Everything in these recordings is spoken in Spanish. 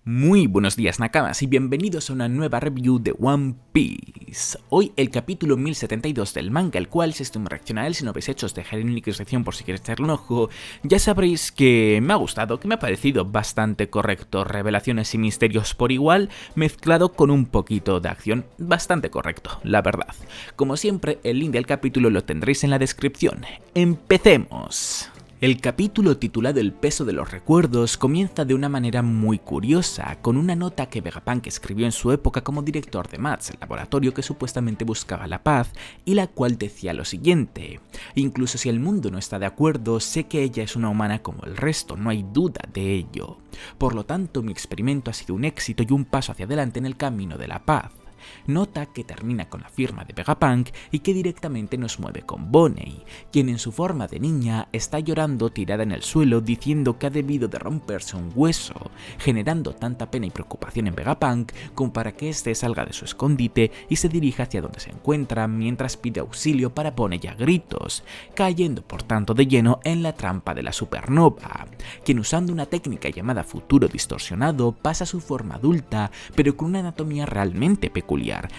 Muy buenos días Nakamas y bienvenidos a una nueva review de One Piece. Hoy el capítulo 1072 del manga, el cual si estoy reaccionando a él, si no habéis hecho os dejaré en la descripción por si queréis echarle un ojo. Ya sabréis que me ha gustado, que me ha parecido bastante correcto, revelaciones y misterios por igual, mezclado con un poquito de acción, bastante correcto, la verdad. Como siempre, el link del capítulo lo tendréis en la descripción. ¡Empecemos! El capítulo titulado El peso de los recuerdos comienza de una manera muy curiosa, con una nota que Vegapunk escribió en su época como director de MATS, el laboratorio que supuestamente buscaba la paz, y la cual decía lo siguiente: incluso si el mundo no está de acuerdo, sé que ella es una humana como el resto, no hay duda de ello. Por lo tanto, mi experimento ha sido un éxito y un paso hacia adelante en el camino de la paz. Nota que termina con la firma de Vegapunk y que directamente nos mueve con Bonnie, quien en su forma de niña está llorando tirada en el suelo diciendo que ha debido de romperse un hueso, generando tanta pena y preocupación en Vegapunk como para que éste salga de su escondite y se dirija hacia donde se encuentra mientras pide auxilio para Bonnie a gritos, cayendo por tanto de lleno en la trampa de la supernova, quien usando una técnica llamada futuro distorsionado pasa a su forma adulta pero con una anatomía realmente peculiar,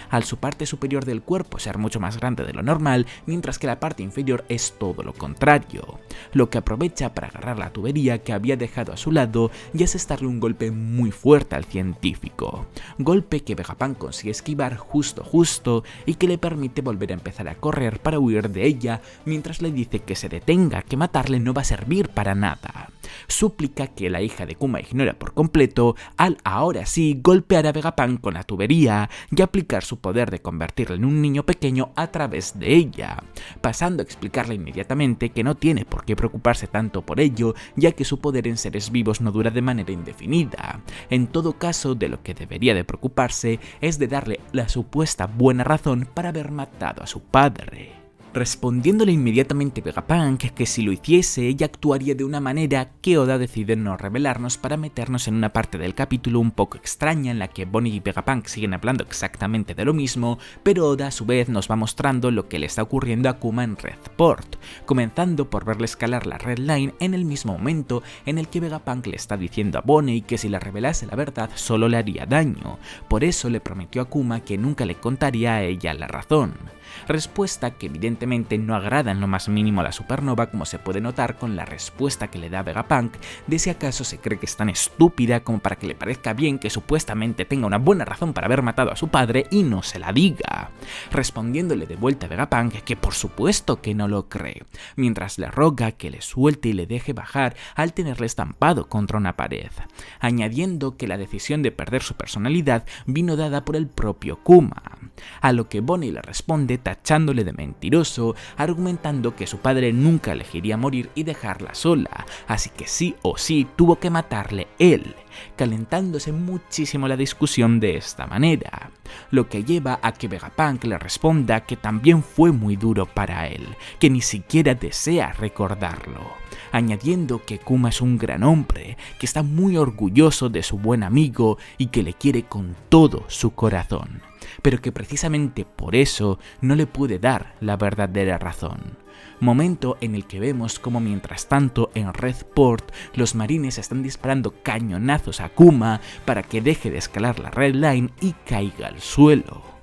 al su parte superior del cuerpo ser mucho más grande de lo normal, mientras que la parte inferior es todo lo contrario, lo que aprovecha para agarrar la tubería que había dejado a su lado y asestarle un golpe muy fuerte al científico, golpe que Vegapunk consigue esquivar justo y que le permite volver a empezar a correr para huir de ella, mientras le dice que se detenga, que matarle no va a servir para nada. Súplica que la hija de Kuma ignora por completo al ahora sí golpear a Vegapunk con la tubería y aplicar su poder de convertirle en un niño pequeño a través de ella, pasando a explicarle inmediatamente que no tiene por qué preocuparse tanto por ello, ya que su poder en seres vivos no dura de manera indefinida. En todo caso, de lo que debería de preocuparse es de darle la supuesta buena razón para haber matado a su padre. Respondiéndole inmediatamente Vegapunk que si lo hiciese ella actuaría de una manera que Oda decide no revelarnos para meternos en una parte del capítulo un poco extraña en la que Bonnie y Vegapunk siguen hablando exactamente de lo mismo, pero Oda a su vez nos va mostrando lo que le está ocurriendo a Kuma en Redport, comenzando por verle escalar la Red Line en el mismo momento en el que Vegapunk le está diciendo a Bonnie que si le revelase la verdad solo le haría daño, por eso le prometió a Kuma que nunca le contaría a ella la razón. Respuesta que evidentemente no agrada en lo más mínimo a la supernova, como se puede notar con la respuesta que le da Vegapunk de si acaso se cree que es tan estúpida como para que le parezca bien que supuestamente tenga una buena razón para haber matado a su padre y no se la diga, respondiéndole de vuelta a Vegapunk que por supuesto que no lo cree, mientras le roga que le suelte y le deje bajar al tenerle estampado contra una pared, añadiendo que la decisión de perder su personalidad vino dada por el propio Kuma, a lo que Bonnie le responde tachándole de mentiroso, argumentando que su padre nunca elegiría morir y dejarla sola, así que sí o sí tuvo que matarle él, calentándose muchísimo la discusión de esta manera, lo que lleva a que Vegapunk le responda que también fue muy duro para él, que ni siquiera desea recordarlo, añadiendo que Kuma es un gran hombre, que está muy orgulloso de su buen amigo y que le quiere con todo su corazón, pero que precisamente por eso no le puede dar la verdadera razón. Momento en el que vemos como mientras tanto en Redport los marines están disparando cañonazos a Kuma para que deje de escalar la Red Line y caiga al suelo.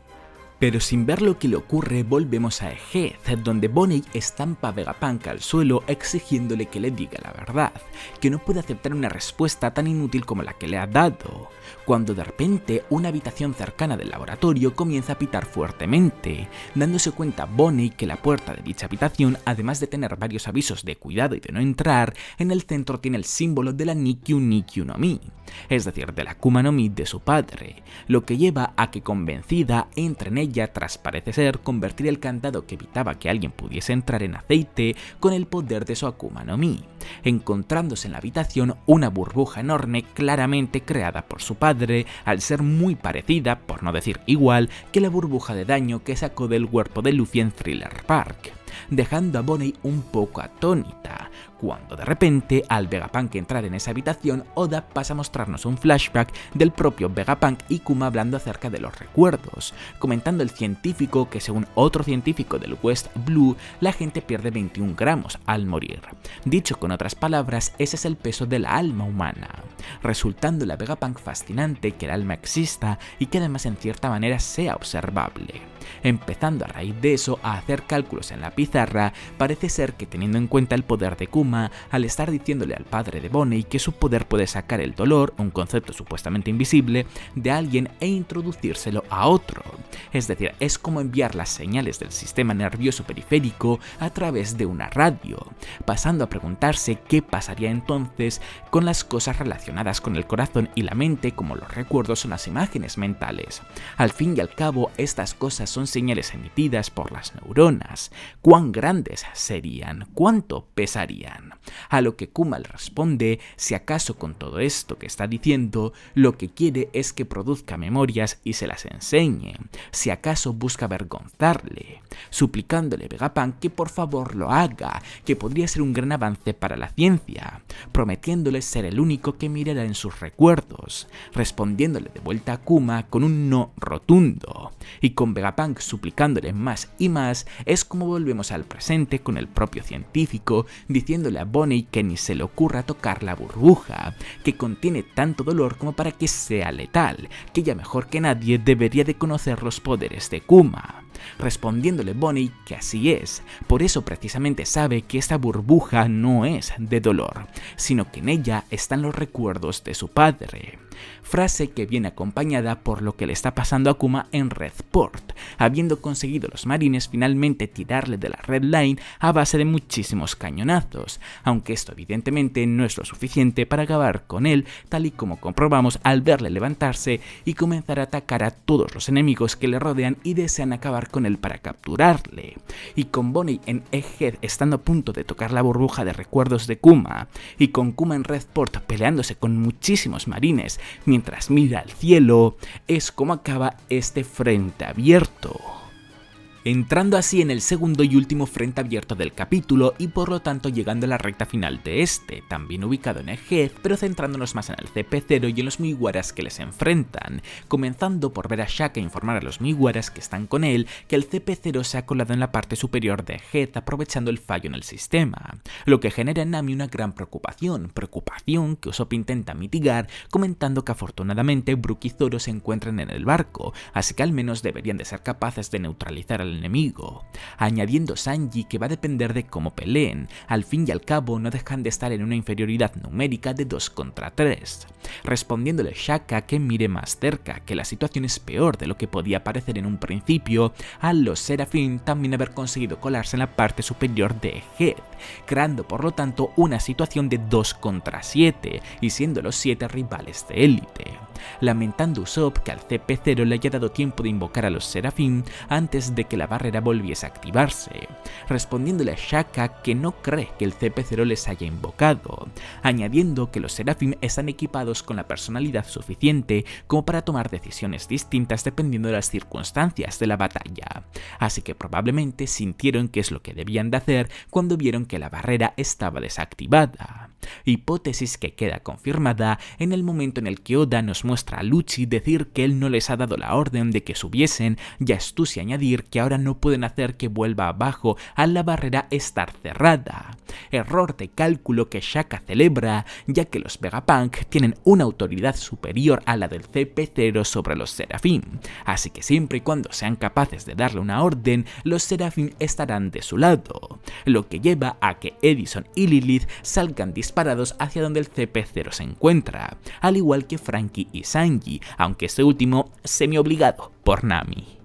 Pero sin ver lo que le ocurre volvemos a Egghead, donde Bonnie estampa a Vegapunk al suelo exigiéndole que le diga la verdad, que no puede aceptar una respuesta tan inútil como la que le ha dado, cuando de repente una habitación cercana del laboratorio comienza a pitar fuertemente, dándose cuenta Bonnie que la puerta de dicha habitación, además de tener varios avisos de cuidado y de no entrar, en el centro tiene el símbolo de la Nikyu Nikyu no Mi, es decir, de la Akuma no Mi de su padre, lo que lleva a que convencida entre en ella tras parece ser convertir el candado que evitaba que alguien pudiese entrar en aceite con el poder de su Akuma no Mi, encontrándose en la habitación una burbuja enorme claramente creada por su padre al ser muy parecida, por no decir igual, que la burbuja de daño que sacó del cuerpo de Luffy en Thriller Bark, dejando a Bonnie un poco atónita, cuando de repente, al Vegapunk entrar en esa habitación, Oda pasa a mostrarnos un flashback del propio Vegapunk y Kuma hablando acerca de los recuerdos, comentando el científico que según otro científico del West Blue, la gente pierde 21 gramos al morir. Dicho con otras palabras, ese es el peso de la alma humana, resultando la Vegapunk fascinante que el alma exista y que además en cierta manera sea observable. Empezando a raíz de eso a hacer cálculos en la pizarra, parece ser que teniendo en cuenta el poder de Kuma, al estar diciéndole al padre de Bonnie que su poder puede sacar el dolor, un concepto supuestamente invisible, de alguien e introducírselo a otro. Es decir, es como enviar las señales del sistema nervioso periférico a través de una radio, pasando a preguntarse qué pasaría entonces con las cosas relacionadas con el corazón y la mente, como los recuerdos o las imágenes mentales. Al fin y al cabo, estas cosas son señales emitidas por las neuronas. ¿Cuán grandes serían? ¿Cuánto pesarían? A lo que Kuma le responde, si acaso con todo esto que está diciendo, lo que quiere es que produzca memorias y se las enseñe, si acaso busca avergonzarle, suplicándole a Vegapunk que por favor lo haga, que podría ser un gran avance para la ciencia, prometiéndole ser el único que mirara en sus recuerdos, respondiéndole de vuelta a Kuma con un no rotundo, y con Vegapunk suplicándole más y más, es como volvemos al presente con el propio científico diciéndole a Bonnie que ni se le ocurra tocar la burbuja, que contiene tanto dolor como para que sea letal, que ella mejor que nadie debería de conocer los poderes de Kuma. Respondiéndole Bonnie que así es, por eso precisamente sabe que esta burbuja no es de dolor, sino que en ella están los recuerdos de su padre. Frase que viene acompañada por lo que le está pasando a Kuma en Redport, habiendo conseguido los marines finalmente tirarle de la Red Line a base de muchísimos cañonazos, aunque esto evidentemente no es lo suficiente para acabar con él, tal y como comprobamos al verle levantarse y comenzar a atacar a todos los enemigos que le rodean y desean acabar con él para capturarle. Y con Bonnie en Egghead estando a punto de tocar la burbuja de recuerdos de Kuma, y con Kuma en Redport peleándose con muchísimos marines mientras mira al cielo, es como acaba este frente abierto. Entrando así en el segundo y último frente abierto del capítulo y por lo tanto llegando a la recta final de este, también ubicado en Egghead, pero centrándonos más en el CP0 y en los Mugiwaras que les enfrentan, comenzando por ver a Shaka informar a los Mugiwaras que están con él que el CP0 se ha colado en la parte superior de Egghead aprovechando el fallo en el sistema, lo que genera en Nami una gran preocupación que Usopp intenta mitigar comentando que afortunadamente Brook y Zoro se encuentran en el barco, así que al menos deberían de ser capaces de neutralizar al enemigo, añadiendo Sanji que va a depender de cómo peleen, al fin y al cabo no dejan de estar en una inferioridad numérica de 2 contra 3, respondiéndole Shaka que mire más cerca, que la situación es peor de lo que podía parecer en un principio, a los Seraphim también haber conseguido colarse en la parte superior de Egghead, creando por lo tanto una situación de 2 contra 7 y siendo los 7 rivales de élite, lamentando Usopp que al CP0 le haya dado tiempo de invocar a los Seraphim antes de que la barrera volviese a activarse, respondiéndole a Shaka que no cree que el CP0 les haya invocado, añadiendo que los Seraphim están equipados con la personalidad suficiente como para tomar decisiones distintas dependiendo de las circunstancias de la batalla, así que probablemente sintieron que es lo que debían de hacer cuando vieron que la barrera estaba desactivada, hipótesis que queda confirmada en el momento en el que Oda nos muestra a Lucci decir que él no les ha dado la orden de que subiesen y a Stussy añadir que ahora no pueden hacer que vuelva abajo al la barrera estar cerrada, error de cálculo que Shaka celebra ya que los Vegapunk tienen una autoridad superior a la del CP0 sobre los Seraphim, así que siempre y cuando sean capaces de darle una orden, los Seraphim estarán de su lado, lo que lleva a que Edison y Lilith salgan disparados hacia donde el CP0 se encuentra, al igual que Franky y Sanji, aunque este último semi-obligado por Nami.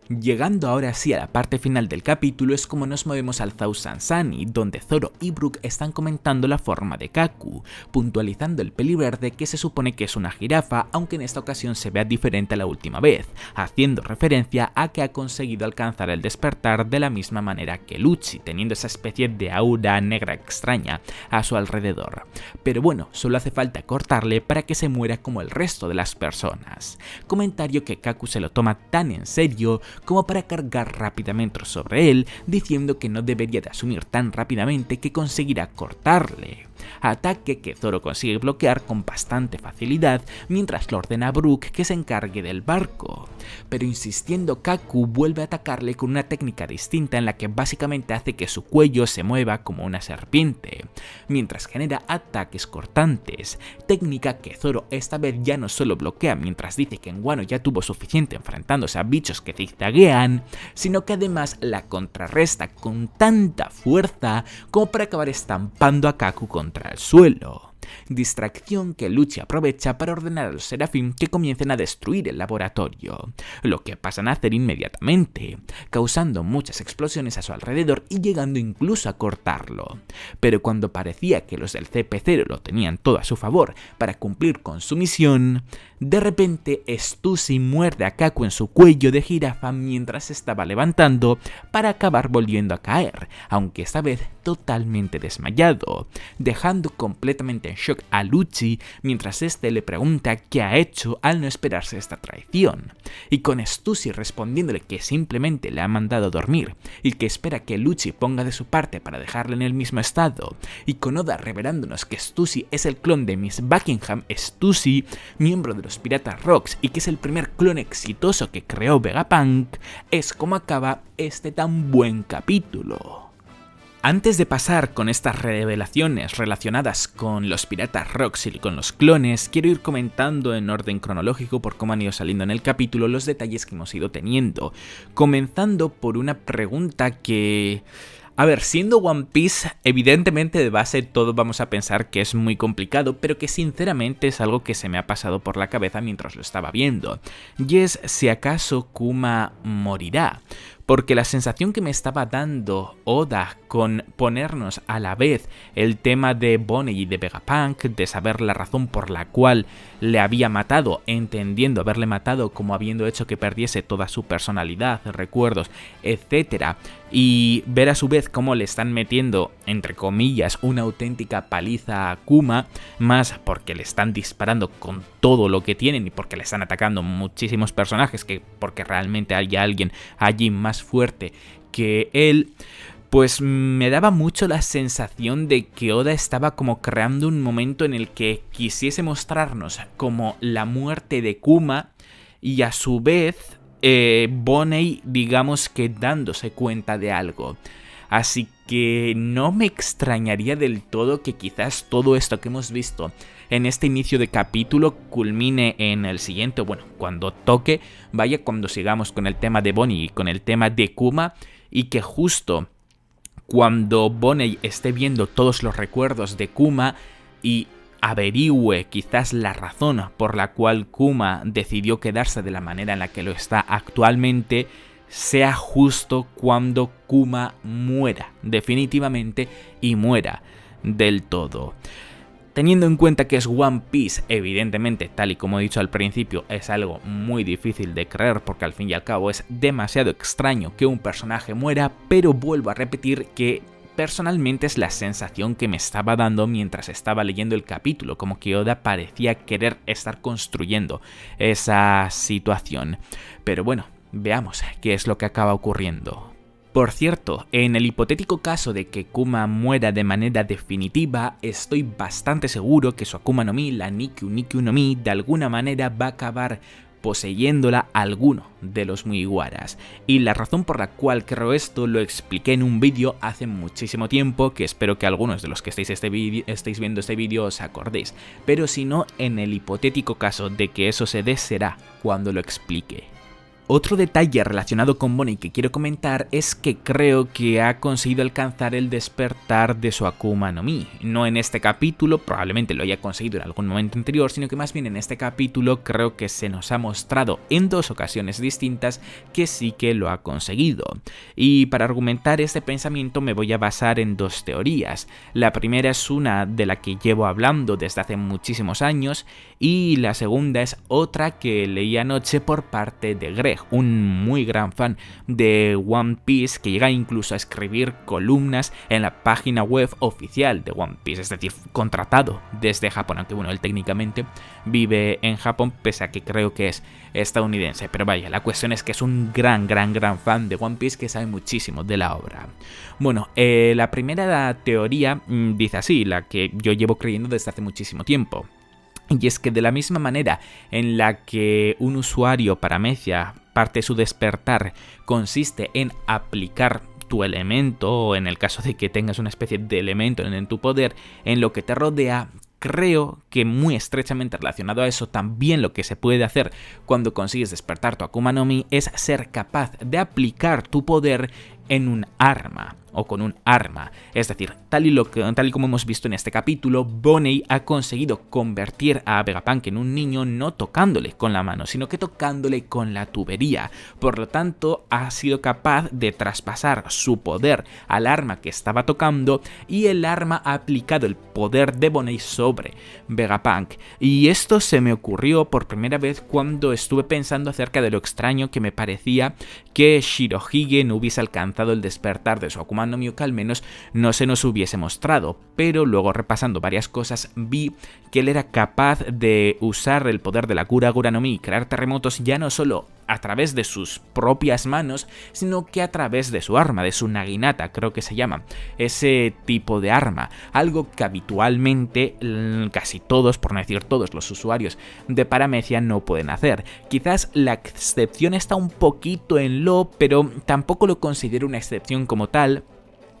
Llegando ahora sí a la parte final del capítulo es como nos movemos al Thousand Sunny, donde Zoro y Brook están comentando la forma de Kaku, puntualizando el peliverde que se supone que es una jirafa, aunque en esta ocasión se vea diferente a la última vez, haciendo referencia a que ha conseguido alcanzar el despertar de la misma manera que Lucci, teniendo esa especie de aura negra extraña a su alrededor. Pero bueno, solo hace falta cortarle para que se muera como el resto de las personas. Comentario que Kaku se lo toma tan en serio como para cargar rápidamente sobre él, diciendo que no debería de asumir tan rápidamente que conseguirá cortarle. Ataque que Zoro consigue bloquear con bastante facilidad mientras le ordena a Brook que se encargue del barco, pero insistiendo Kaku vuelve a atacarle con una técnica distinta en la que básicamente hace que su cuello se mueva como una serpiente, mientras genera ataques cortantes, técnica que Zoro esta vez ya no solo bloquea mientras dice que en Wano ya tuvo suficiente enfrentándose a bichos que zigzaguean, sino que además la contrarresta con tanta fuerza como para acabar estampando a Kaku contra el suelo. Distracción que Lucci aprovecha para ordenar a los Seraphim que comiencen a destruir el laboratorio, lo que pasan a hacer inmediatamente, causando muchas explosiones a su alrededor y llegando incluso a cortarlo. Pero cuando parecía que los del CP0 lo tenían todo a su favor para cumplir con su misión, de repente Stussy muerde a Kaku en su cuello de jirafa mientras se estaba levantando para acabar volviendo a caer, aunque esta vez totalmente desmayado, dejando completamente en shock a Lucci mientras este le pregunta qué ha hecho al no esperarse esta traición, y con Stussy respondiéndole que simplemente le ha mandado dormir y que espera que Lucci ponga de su parte para dejarle en el mismo estado, y con Oda revelándonos que Stussy es el clon de Miss Buckingham Stussy, miembro de los Piratas Rocks, y que es el primer clon exitoso que creó Vegapunk, es como acaba este tan buen capítulo. Antes de pasar con estas revelaciones relacionadas con los Piratas Rocks y con los clones, quiero ir comentando en orden cronológico por cómo han ido saliendo en el capítulo los detalles que hemos ido teniendo, comenzando por una pregunta que... A ver, siendo One Piece, evidentemente de base todos vamos a pensar que es muy complicado, pero que sinceramente es algo que se me ha pasado por la cabeza mientras lo estaba viendo, y es si acaso Kuma morirá. Porque la sensación que me estaba dando Oda con ponernos a la vez el tema de Bonnie y de Vegapunk, de saber la razón por la cual le había matado, entendiendo haberle matado como habiendo hecho que perdiese toda su personalidad, recuerdos, etc. Y ver a su vez cómo le están metiendo, entre comillas, una auténtica paliza a Kuma, más porque le están disparando con todo lo que tienen y porque le están atacando muchísimos personajes, que porque realmente hay alguien allí más fuerte que él, pues me daba mucho la sensación de que Oda estaba como creando un momento en el que quisiese mostrarnos como la muerte de Kuma y a su vez Bonnie, digamos que dándose cuenta de algo. Así que no me extrañaría del todo que quizás todo esto que hemos visto en este inicio de capítulo culmine en el siguiente, bueno, cuando toque, vaya cuando sigamos con el tema de Bonnie y con el tema de Kuma, y que justo cuando Bonnie esté viendo todos los recuerdos de Kuma y averigüe quizás la razón por la cual Kuma decidió quedarse de la manera en la que lo está actualmente, sea justo cuando Kuma muera definitivamente y muera del todo. Teniendo en cuenta que es One Piece, evidentemente, tal y como he dicho al principio, es algo muy difícil de creer porque al fin y al cabo es demasiado extraño que un personaje muera, pero vuelvo a repetir que personalmente es la sensación que me estaba dando mientras estaba leyendo el capítulo, como que Oda parecía querer estar construyendo esa situación. Pero bueno, veamos qué es lo que acaba ocurriendo. Por cierto, en el hipotético caso de que Kuma muera de manera definitiva, estoy bastante seguro que su Akuma no Mi, la Nikyu no Mi, de alguna manera va a acabar poseyéndola alguno de los Mugiwaras. Y la razón por la cual creo esto lo expliqué en un vídeo hace muchísimo tiempo, que espero que algunos de los que estéis viendo este vídeo os acordéis. Pero si no, en el hipotético caso de que eso se dé, será cuando lo explique. Otro detalle relacionado con Bonnie que quiero comentar es que creo que ha conseguido alcanzar el despertar de su Akuma no Mi. No en este capítulo, probablemente lo haya conseguido en algún momento anterior, sino que más bien en este capítulo creo que se nos ha mostrado en dos ocasiones distintas que sí que lo ha conseguido. Y para argumentar este pensamiento me voy a basar en dos teorías. La primera es una de la que llevo hablando desde hace muchísimos años y la segunda es otra que leí anoche por parte de Greg. Greg, un muy gran fan de One Piece, que llega incluso a escribir columnas en la página web oficial de One Piece, es decir, contratado desde Japón, aunque bueno, él técnicamente vive en Japón, pese a que creo que es estadounidense, pero vaya, la cuestión es que es un gran fan de One Piece que sabe muchísimo de la obra. Bueno, la primera teoría dice así, la que yo llevo creyendo desde hace muchísimo tiempo. Y es que de la misma manera en la que un usuario paramecia parte de su despertar consiste en aplicar tu elemento, o en el caso de que tengas una especie de elemento en tu poder, en lo que te rodea, creo que muy estrechamente relacionado a eso, también lo que se puede hacer cuando consigues despertar tu Akuma no Mi es ser capaz de aplicar tu poder en un arma o con un arma. Es decir, tal y como hemos visto en este capítulo, Bonney ha conseguido convertir a Vegapunk en un niño no tocándole con la mano, sino que tocándole con la tubería. Por lo tanto, ha sido capaz de traspasar su poder al arma que estaba tocando y el arma ha aplicado el poder de Bonney sobre Vegapunk. Y esto se me ocurrió por primera vez cuando estuve pensando acerca de lo extraño que me parecía que Shirohige no hubiese alcanzado el despertar de su Akuma no Mi, o que al menos no se nos hubiese mostrado, pero luego repasando varias cosas vi que él era capaz de usar el poder de la Gura Gura no Mi y crear terremotos ya no solo a través de sus propias manos, sino que a través de su arma, de su Naginata, creo que se llama, ese tipo de arma, algo que habitualmente casi todos, por no decir todos los usuarios de Paramecia no pueden hacer. Quizás la excepción está un poquito en Law, pero tampoco lo considero una excepción como tal,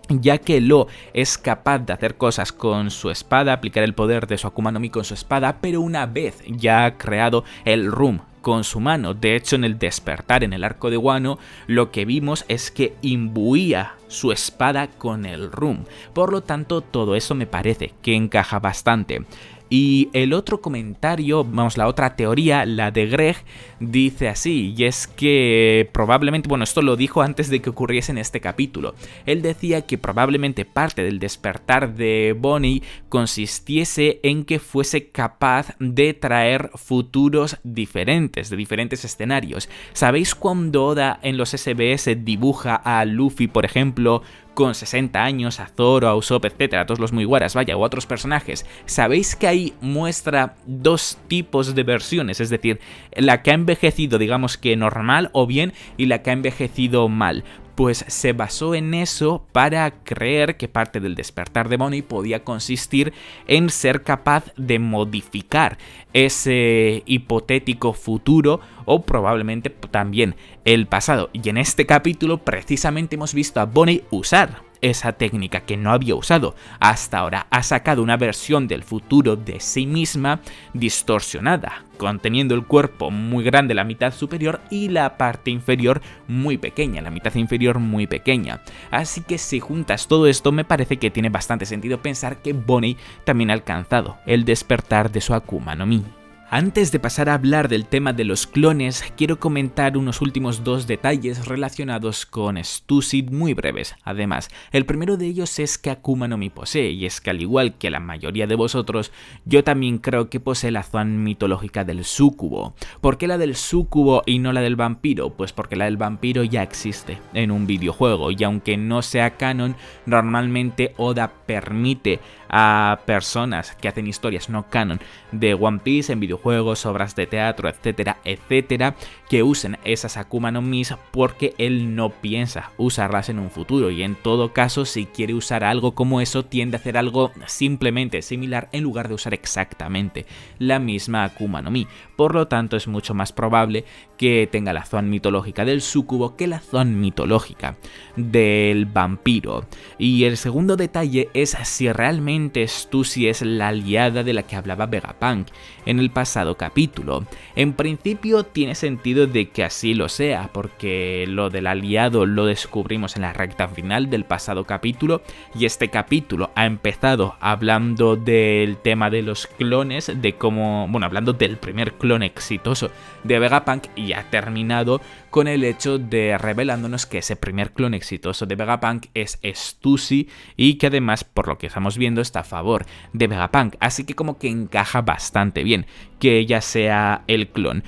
ya que Law es capaz de hacer cosas con su espada, aplicar el poder de su Akuma no Mi con su espada, pero una vez ya ha creado el Room con su mano. De hecho, en el despertar, en el arco de Wano, lo que vimos es que imbuía su espada con el Room. Por lo tanto, todo eso me parece que encaja bastante. Y el otro comentario, vamos, la otra teoría, la de Greg, dice así, y es que probablemente, bueno, esto lo dijo antes de que ocurriese en este capítulo, él decía que probablemente parte del despertar de Bonney consistiese en que fuese capaz de traer futuros diferentes, de diferentes escenarios. ¿Sabéis cuando Oda en los SBS dibuja a Luffy, por ejemplo, con 60 años, a Zoro, a Usopp, etcétera, a todos los Mugiwaras, vaya, u otros personajes? Sabéis que ahí muestra dos tipos de versiones, es decir, la que ha envejecido, digamos que normal o bien, y la que ha envejecido mal. Pues se basó en eso para creer que parte del despertar de Bonney podía consistir en ser capaz de modificar ese hipotético futuro o probablemente también el pasado. Y en este capítulo precisamente hemos visto a Bonney usar esa técnica que no había usado hasta ahora. Ha sacado una versión del futuro de sí misma distorsionada, conteniendo el cuerpo muy grande, la mitad superior, y la parte inferior muy pequeña, la mitad inferior muy pequeña. Así que si juntas todo esto, me parece que tiene bastante sentido pensar que Bonney también ha alcanzado el despertar de su Akuma no Mi. Antes de pasar a hablar del tema de los clones, quiero comentar unos últimos dos detalles relacionados con Stussy muy breves. Además, el primero de ellos es que Akuma no Mi posee, y es que al igual que la mayoría de vosotros, yo también creo que posee la Zoan mitológica del Sucubo. ¿Por qué la del Sucubo y no la del vampiro? Pues porque la del vampiro ya existe en un videojuego, y aunque no sea canon, normalmente Oda permite a personas que hacen historias no canon de One Piece en videojuegos, obras de teatro, etcétera, etcétera, que usen esas Akuma no Mis porque él no piensa usarlas en un futuro, y en todo caso, si quiere usar algo como eso, tiende a hacer algo simplemente similar en lugar de usar exactamente la misma Akuma no Mi. Por lo tanto, es mucho más probable que tenga la Zoan mitológica del Sucubo que la Zoan mitológica del vampiro. Y el segundo detalle es si realmente Stussy es la aliada de la que hablaba Vegapunk en el pasado capítulo. En principio tiene sentido de que así lo sea, porque lo del aliado lo descubrimos en la recta final del pasado capítulo, y este capítulo ha empezado hablando del tema de los clones, de cómo, bueno, hablando del primer clon exitoso de Vegapunk, y ha terminado con el hecho de revelándonos que ese primer clon exitoso de Vegapunk es Stussy, y que además, por lo que estamos viendo, está a favor de Vegapunk, así que como que encaja bastante bien que ella sea el clon.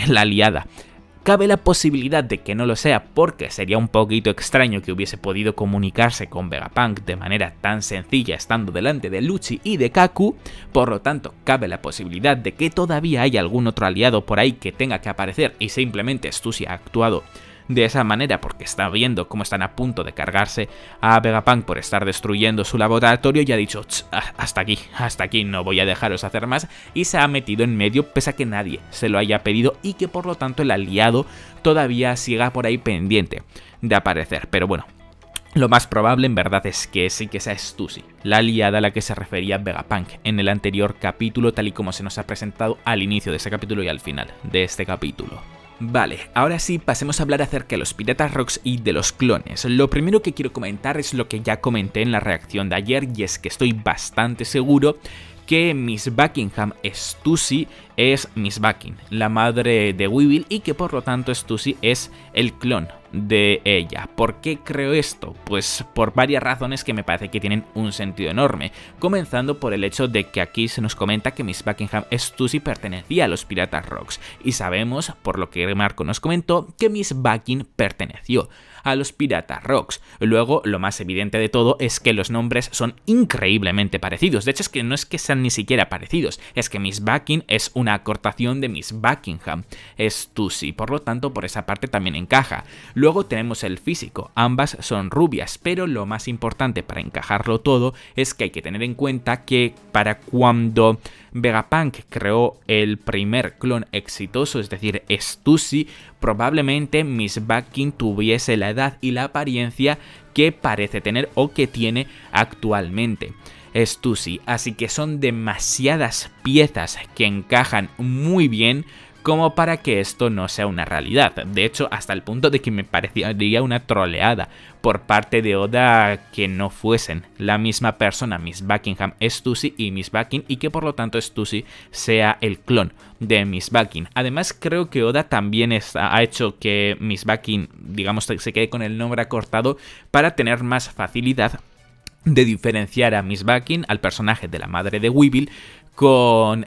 la aliada. Cabe la posibilidad de que no lo sea porque sería un poquito extraño que hubiese podido comunicarse con Vegapunk de manera tan sencilla estando delante de Lucci y de Kaku, por lo tanto cabe la posibilidad de que todavía haya algún otro aliado por ahí que tenga que aparecer y simplemente Stussy ha actuado de esa manera porque está viendo cómo están a punto de cargarse a Vegapunk por estar destruyendo su laboratorio y ha dicho hasta aquí, no voy a dejaros hacer más, y se ha metido en medio pese a que nadie se lo haya pedido y que por lo tanto el aliado todavía siga por ahí pendiente de aparecer. Pero bueno, lo más probable en verdad es que sí que sea Stussy, la aliada a la que se refería Vegapunk en el anterior capítulo, tal y como se nos ha presentado al inicio de ese capítulo y al final de este capítulo. Vale, ahora sí pasemos a hablar acerca de los Piratas Rocks y de los clones. Lo primero que quiero comentar es lo que ya comenté en la reacción de ayer, y es que estoy bastante seguro que Miss Buckingham Stussy es Miss Bucking, la madre de Weevil, y que por lo tanto Stussy es el clon de ella. ¿Por qué creo esto? Pues por varias razones que me parece que tienen un sentido enorme, comenzando por el hecho de que aquí se nos comenta que Miss Buckingham Stussy pertenecía a los Piratas Rocks, y sabemos, por lo que Marco nos comentó, que Miss Bucking perteneció a los Piratas Rocks. Luego, lo más evidente de todo es que los nombres son increíblemente parecidos. De hecho, es que no es que sean ni siquiera parecidos, es que Miss Bucking es una acortación de Miss Buckingham Stussy, por lo tanto, por esa parte también encaja. Luego tenemos el físico, ambas son rubias, pero lo más importante para encajarlo todo es que hay que tener en cuenta que para cuando Vegapunk creó el primer clon exitoso, es decir, Stussy, probablemente Miss Bucking tuviese la edad y la apariencia que parece tener o que tiene actualmente Stussy, así que son demasiadas piezas que encajan muy bien como para que esto no sea una realidad. De hecho, hasta el punto de que me parecería una troleada por parte de Oda que no fuesen la misma persona, Miss Buckingham Stussy y Miss Bucking, y que por lo tanto Stussy sea el clon de Miss Bucking. Además, creo que Oda también ha hecho que Miss Bucking, digamos, se quede con el nombre acortado para tener más facilidad de diferenciar a Miss Bucking, al personaje de la madre de Weevil, con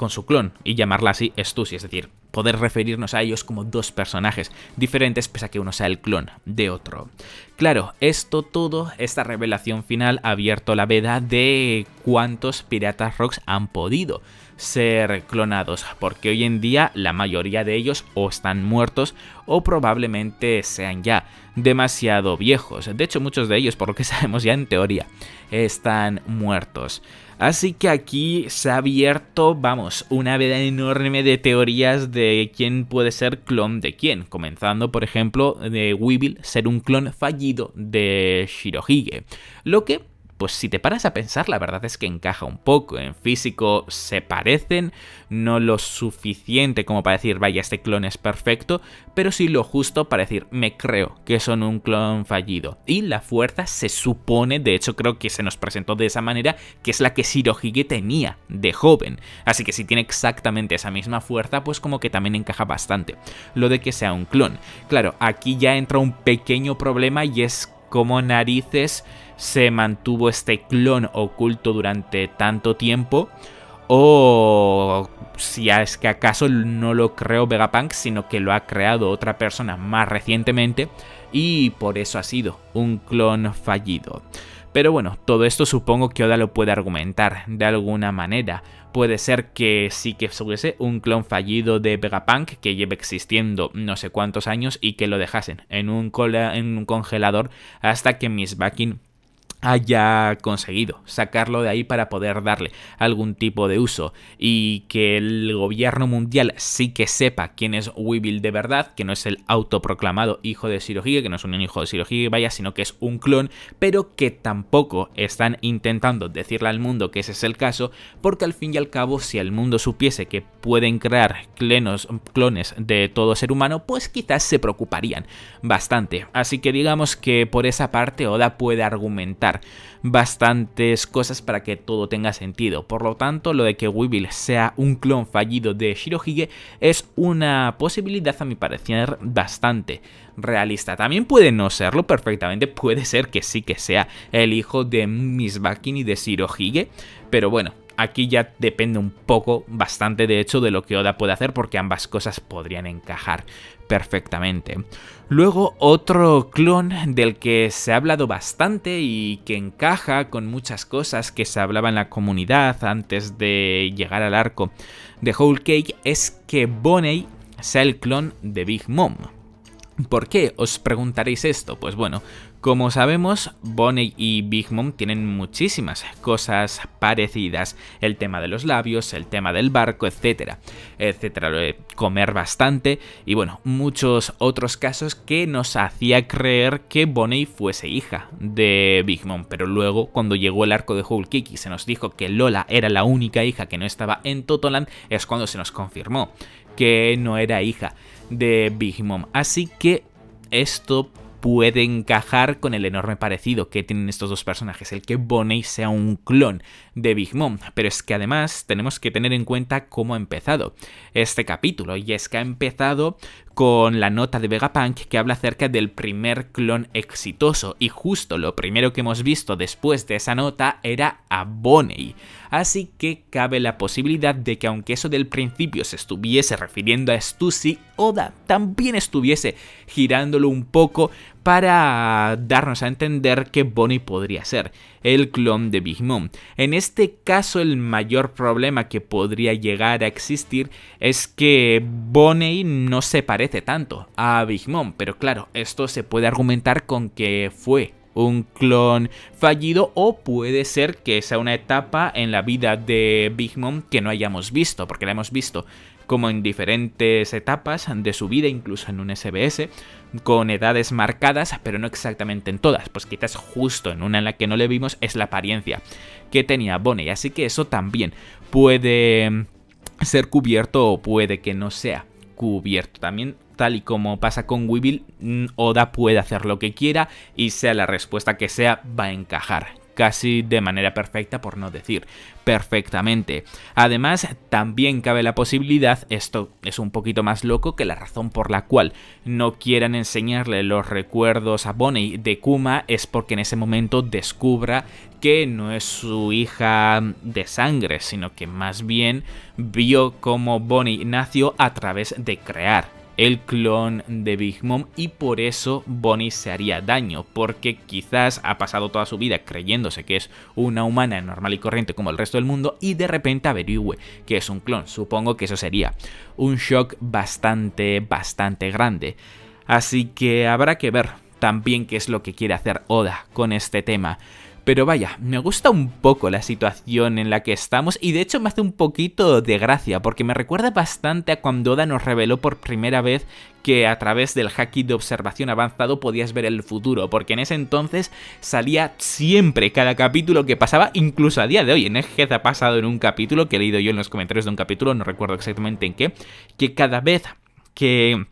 su clon, y llamarla así Stussy, es decir, poder referirnos a ellos como dos personajes diferentes pese a que uno sea el clon de otro. Claro, esta revelación final ha abierto la veda de cuántos Piratas Rocks han podido ser clonados, porque hoy en día la mayoría de ellos o están muertos o probablemente sean ya demasiado viejos. De hecho, muchos de ellos, por lo que sabemos ya en teoría, están muertos. Así que aquí se ha abierto, vamos, una veda enorme de teorías de quién puede ser clon de quién, comenzando por ejemplo de Weevil ser un clon fallido de Shirohige, lo que, pues si te paras a pensar, la verdad es que encaja un poco. En físico se parecen, no lo suficiente como para decir, vaya, este clon es perfecto, pero sí lo justo para decir, me creo que son un clon fallido. Y la fuerza se supone, de hecho creo que se nos presentó de esa manera, que es la que Shirohige tenía de joven. Así que si tiene exactamente esa misma fuerza, pues como que también encaja bastante lo de que sea un clon. Claro, aquí ya entra un pequeño problema y es cómo narices se mantuvo este clon oculto durante tanto tiempo, o si es que acaso no lo creó Vegapunk, sino que lo ha creado otra persona más recientemente y por eso ha sido un clon fallido. Pero bueno, todo esto supongo que Oda lo puede argumentar de alguna manera. Puede ser que sí que fuese un clon fallido de Vegapunk que lleve existiendo no sé cuántos años y que lo dejasen en un congelador hasta que Miss Bucking haya conseguido sacarlo de ahí para poder darle algún tipo de uso, y que el gobierno mundial sí que sepa quién es Weevil de verdad, que no es el autoproclamado hijo de Shirohige, que no es un hijo de Shirohige, vaya, sino que es un clon, pero que tampoco están intentando decirle al mundo que ese es el caso, porque al fin y al cabo, si el mundo supiese que pueden crear clones de todo ser humano, pues quizás se preocuparían bastante. Así que digamos que por esa parte Oda puede argumentar bastantes cosas para que todo tenga sentido. Por lo tanto, lo de que Weevil sea un clon fallido de Shirohige es una posibilidad, a mi parecer, bastante realista. También puede no serlo perfectamente, puede ser que sí que sea el hijo de Miss Bucking y de Shirohige, pero bueno, aquí ya depende un poco, bastante de hecho, de lo que Oda puede hacer, porque ambas cosas podrían encajar perfectamente. Luego, otro clon del que se ha hablado bastante y que encaja con muchas cosas que se hablaba en la comunidad antes de llegar al arco de Whole Cake es que Bonney sea el clon de Big Mom. ¿Por qué? Os preguntaréis esto. Pues bueno, como sabemos, Bonney y Big Mom tienen muchísimas cosas parecidas. El tema de los labios, el tema del barco, etcétera, etcétera. Lo de comer bastante y bueno, muchos otros casos que nos hacía creer que Bonney fuese hija de Big Mom. Pero luego, cuando llegó el arco de Whole Cake y se nos dijo que Lola era la única hija que no estaba en Totoland, es cuando se nos confirmó que no era hija de Big Mom. Así que esto puede encajar con el enorme parecido que tienen estos dos personajes, el que Bonney sea un clon de Big Mom. Pero es que además tenemos que tener en cuenta cómo ha empezado este capítulo, y es que ha empezado con la nota de Vegapunk que habla acerca del primer clon exitoso, y justo lo primero que hemos visto después de esa nota era a Bonney. Así que cabe la posibilidad de que, aunque eso del principio se estuviese refiriendo a Stussy, Oda también estuviese girándolo un poco para darnos a entender que Bonney podría ser el clon de Big Mom. En este caso, el mayor problema que podría llegar a existir es que Bonney no se parece tanto a Big Mom, pero claro, esto se puede argumentar con que fue un clon fallido, o puede ser que sea una etapa en la vida de Big Mom que no hayamos visto, porque la hemos visto como en diferentes etapas de su vida, incluso en un SBS, con edades marcadas, pero no exactamente en todas. Pues quizás justo en una en la que no le vimos es la apariencia que tenía Bonney, así que eso también puede ser cubierto o puede que no sea cubierto. También, tal y como pasa con Weevil, Oda puede hacer lo que quiera y sea la respuesta que sea, va a encajar casi de manera perfecta, por no decir perfectamente. Además, también cabe la posibilidad, esto es un poquito más loco, que la razón por la cual no quieran enseñarle los recuerdos a Bonney de Kuma es porque en ese momento descubra que no es su hija de sangre, sino que más bien vio cómo Bonney nació a través de crear el clon de Big Mom, y por eso Bonney se haría daño, porque quizás ha pasado toda su vida creyéndose que es una humana normal y corriente como el resto del mundo, y de repente averigüe que es un clon. Supongo que eso sería un shock bastante grande. Así que habrá que ver también qué es lo que quiere hacer Oda con este tema. Pero vaya, me gusta un poco la situación en la que estamos, y de hecho me hace un poquito de gracia, porque me recuerda bastante a cuando Oda nos reveló por primera vez que a través del haki de observación avanzado podías ver el futuro, porque en ese entonces salía siempre cada capítulo que pasaba, incluso a día de hoy. En Egghead ha pasado en un capítulo que he leído yo en los comentarios de un capítulo, no recuerdo exactamente en qué, que cada vez que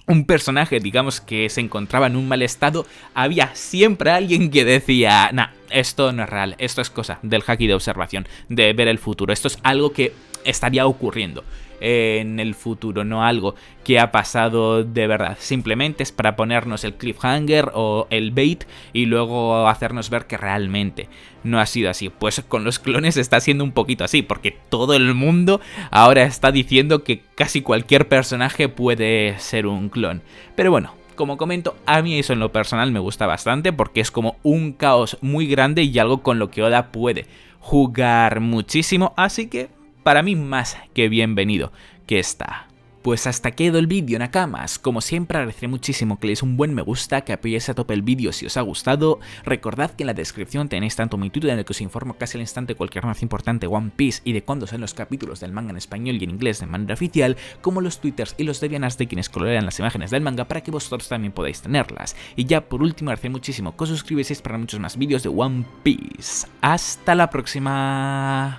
un personaje, digamos, que se encontraba en un mal estado, había siempre alguien que decía: nah, esto no es real, esto es cosa del haki de observación, de ver el futuro, esto es algo que estaría ocurriendo en el futuro, no algo que ha pasado de verdad. Simplemente es para ponernos el cliffhanger o el bait y luego hacernos ver que realmente no ha sido así. Pues con los clones está siendo un poquito así, porque todo el mundo ahora está diciendo que casi cualquier personaje puede ser un clon. Pero bueno, como comento, a mí eso en lo personal me gusta bastante, porque es como un caos muy grande y algo con lo que Oda puede jugar muchísimo, así que para mí más que bienvenido que está. Pues hasta aquí quedó el vídeo, Nakamas. Como siempre, agradeceré muchísimo que le deis un buen me gusta, que apoyéis a tope el vídeo si os ha gustado. Recordad que en la descripción tenéis tanto mi Twitter, en el que os informo casi al instante cualquier noticia importante de One Piece y de cuándo son los capítulos del manga en español y en inglés de manera oficial, como los twitters y los devianas de quienes colorean las imágenes del manga, para que vosotros también podáis tenerlas. Y ya por último, agradeceré muchísimo que os suscribáis para muchos más vídeos de One Piece. ¡Hasta la próxima!